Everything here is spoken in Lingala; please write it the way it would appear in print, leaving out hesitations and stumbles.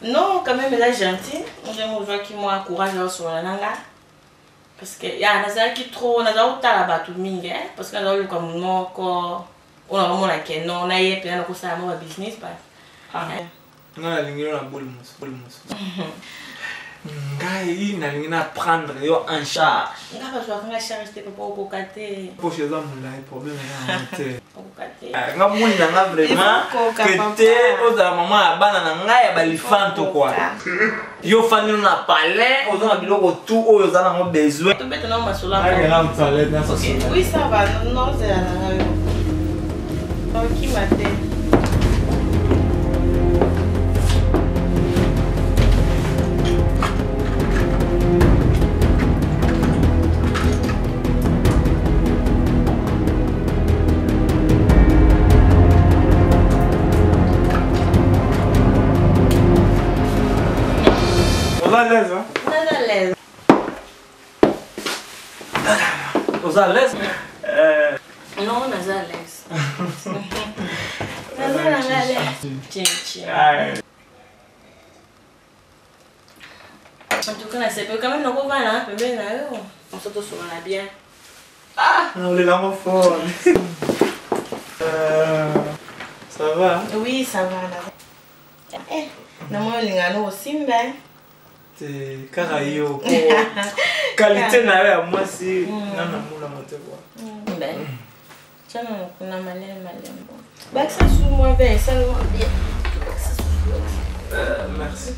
Non, quand même, elle est gentille. Je vois qu'il m'a encouragé sur la langue. Parce que, il y a des trop, on a des mingi, parce que nous comme nous, on a vraiment la quête, non, on a eu plein de choses à mon business. Non, la ligne na bolmos. Ngai na ligne na prendre yo en charge. Nga parce que nga charge te pas au côté. Pour chez eux, mon problème est monté. Au côté. Nga muni nga vraiment que te oza maman bana na ngai ya balifanto quoi. Yo fani na palais, oza na biloko tout oyo oza na besoin. Tu peux non masula. Oui, ça va. Non, c'est la qui m'a fait. à l'aise, hein? On est à l'aise. Vous êtes à l'aise? Non, on est à l'aise. On est à l'aise. Tiens. En tout cas, c'est quand même un peu mal, hein? On se retrouve sur la bien. Ah! On est là, mon fort. Ça va? Oui, ça va. Eh, non, on est aussi, ben. C'est carayo. Qualité na moi si na mula mote quoi. Ben. Tiens, on a malé. Bah ça sous moi ben, ça bien. Merci.